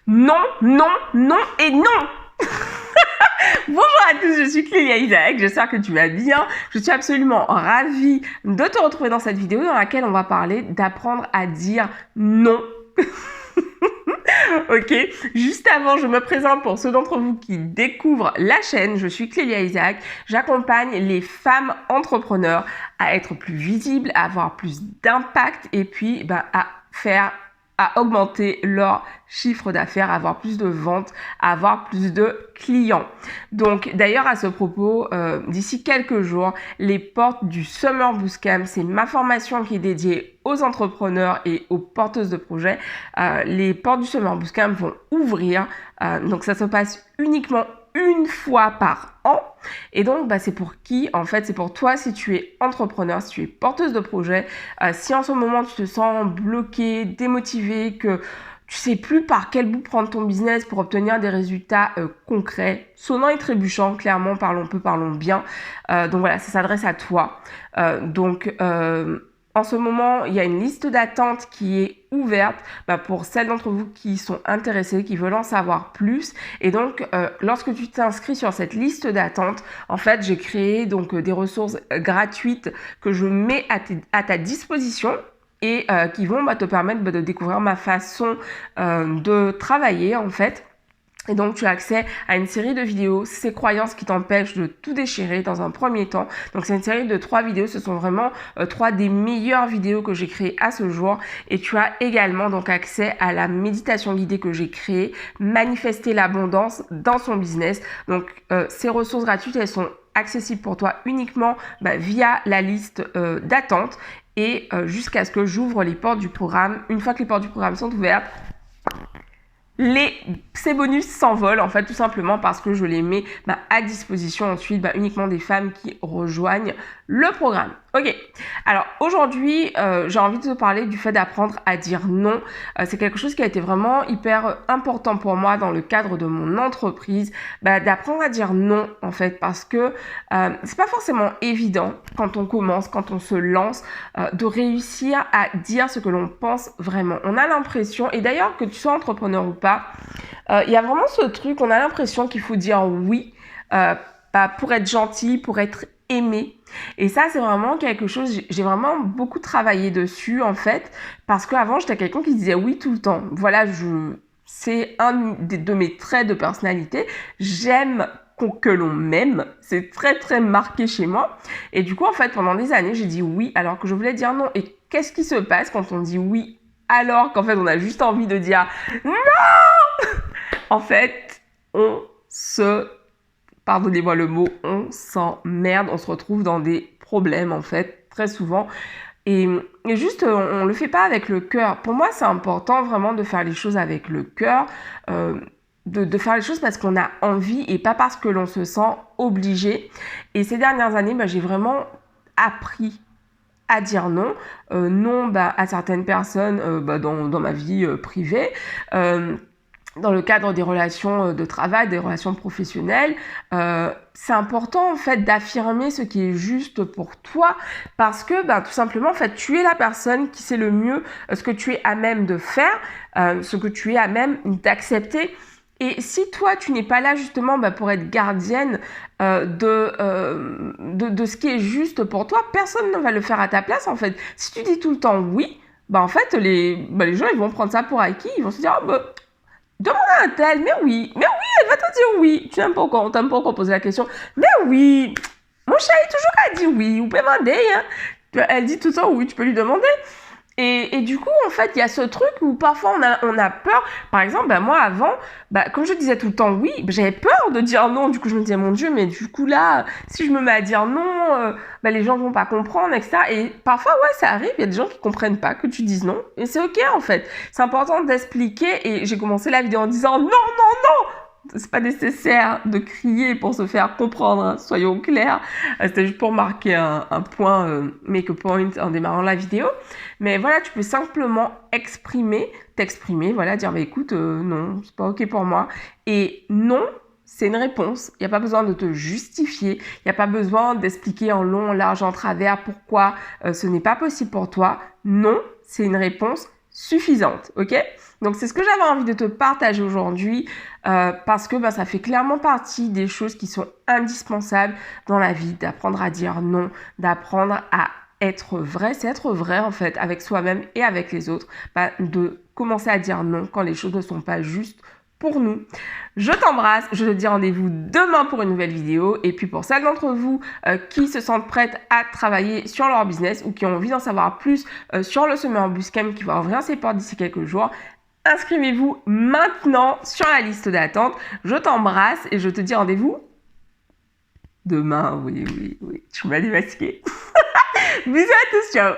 Non, non, non et non. Bonjour à tous, je suis Clélia Isaac, j'espère que tu vas bien. Je suis absolument ravie de te retrouver dans cette vidéo dans laquelle on va parler d'apprendre à dire non. Ok, juste avant, je me présente pour ceux d'entre vous qui découvrent la chaîne. Je suis Clélia Isaac, j'accompagne les femmes entrepreneurs à être plus visibles, à avoir plus d'impact et puis à augmenter leur chiffre d'affaires, à avoir plus de ventes, à avoir plus de clients. Donc d'ailleurs à ce propos, d'ici quelques jours, les portes du Summer Bootcamp, c'est ma formation qui est dédiée aux entrepreneurs et aux porteuses de projets. Les portes du Summer Bootcamp vont ouvrir, donc ça se passe uniquement une fois par an. Et donc, c'est pour qui? En fait, c'est pour toi si tu es entrepreneur, si tu es porteuse de projet, si en ce moment tu te sens bloqué, démotivé, que tu sais plus par quel bout prendre ton business pour obtenir des résultats concrets, sonnants et trébuchants, clairement, parlons peu, parlons bien. Donc voilà, ça s'adresse à toi. En ce moment, il y a une liste d'attente qui est ouverte pour celles d'entre vous qui sont intéressées, qui veulent en savoir plus. Et donc, lorsque tu t'inscris sur cette liste d'attente, en fait, j'ai créé donc des ressources gratuites que je mets à ta disposition et qui vont te permettre de découvrir ma façon de travailler, en fait. Et donc, tu as accès à une série de vidéos, ces croyances qui t'empêchent de tout déchirer dans un premier temps. Donc, c'est une série de 3 vidéos. Ce sont vraiment 3 des meilleures vidéos que j'ai créées à ce jour. Et tu as également donc accès à la méditation guidée que j'ai créée, Manifester l'abondance dans son business. Donc, ces ressources gratuites, elles sont accessibles pour toi uniquement via la liste d'attente et jusqu'à ce que j'ouvre les portes du programme. Une fois que les portes du programme sont ouvertes, ces bonus s'envolent en fait tout simplement parce que je les mets à disposition ensuite uniquement des femmes qui rejoignent le programme. Ok, alors aujourd'hui j'ai envie de te parler du fait d'apprendre à dire non. C'est quelque chose qui a été vraiment hyper important pour moi dans le cadre de mon entreprise, d'apprendre à dire non en fait, parce que c'est pas forcément évident quand on commence, quand on se lance, de réussir à dire ce que l'on pense vraiment. On a l'impression, et d'ailleurs que tu sois entrepreneur ou pas, il y a vraiment ce truc, on a l'impression qu'il faut dire oui pour être gentil, pour être aimé. Et ça, c'est vraiment quelque chose, j'ai vraiment beaucoup travaillé dessus en fait, parce qu'avant, j'étais quelqu'un qui disait oui tout le temps. Voilà, c'est un de mes traits de personnalité. J'aime que l'on m'aime, c'est très très marqué chez moi. Et du coup, en fait, pendant des années, j'ai dit oui alors que je voulais dire non. Et qu'est-ce qui se passe quand on dit oui alors qu'en fait, on a juste envie de dire non? En fait, pardonnez-moi le mot, on s'emmerde, on se retrouve dans des problèmes en fait, très souvent. Et juste, on le fait pas avec le cœur. Pour moi, c'est important vraiment de faire les choses avec le cœur, de faire les choses parce qu'on a envie et pas parce que l'on se sent obligé. Et ces dernières années, j'ai vraiment appris à dire non, à certaines personnes dans ma vie privée, dans le cadre des relations de travail, des relations professionnelles. C'est important en fait d'affirmer ce qui est juste pour toi parce que tout simplement en fait tu es la personne qui sait le mieux ce que tu es à même de faire, ce que tu es à même d'accepter. Et si toi, tu n'es pas là justement pour être gardienne de ce qui est juste pour toi, personne ne va le faire à ta place en fait. Si tu dis tout le temps oui, en fait, les gens ils vont prendre ça pour acquis, ils vont se dire demande à un tel, mais oui, elle va te dire oui. Tu n'aimes pas encore, on t'aime pas encore poser la question, mais oui, mon chéri toujours elle dit oui, vous pouvez demander, hein. Elle dit tout le temps oui, tu peux lui demander. Et du coup, en fait, il y a ce truc où parfois on a peur. Par exemple, moi avant, comme je disais tout le temps oui, j'avais peur de dire non. Du coup, je me disais mon Dieu, mais du coup là, si je me mets à dire non, les gens vont pas comprendre, etc. Et parfois, ouais, ça arrive. Il y a des gens qui comprennent pas que tu dises non, et c'est ok en fait. C'est important d'expliquer. Et j'ai commencé la vidéo en disant non, non, non. C'est pas nécessaire de crier pour se faire comprendre, hein, soyons clairs. C'était juste pour marquer un point, make a point en démarrant la vidéo. Mais voilà, tu peux simplement t'exprimer, voilà, dire écoute, non, c'est pas ok pour moi. Et non, c'est une réponse. Il n'y a pas besoin de te justifier. Il n'y a pas besoin d'expliquer en long, en large, en travers pourquoi ce n'est pas possible pour toi. Non, c'est une réponse suffisante, ok? Donc, c'est ce que j'avais envie de te partager aujourd'hui parce que ça fait clairement partie des choses qui sont indispensables dans la vie, d'apprendre à dire non, d'apprendre à être vrai, c'est être vrai en fait avec soi-même et avec les autres, de commencer à dire non quand les choses ne sont pas justes pour nous. Je t'embrasse, je te dis rendez-vous demain pour une nouvelle vidéo et puis pour celles d'entre vous qui se sentent prêtes à travailler sur leur business ou qui ont envie d'en savoir plus sur le Summer Bootcamp qui va ouvrir ses portes d'ici quelques jours, inscrivez-vous maintenant sur la liste d'attente. Je t'embrasse et je te dis rendez-vous demain. Oui, tu m'as démasqué. Bisous à tous, ciao.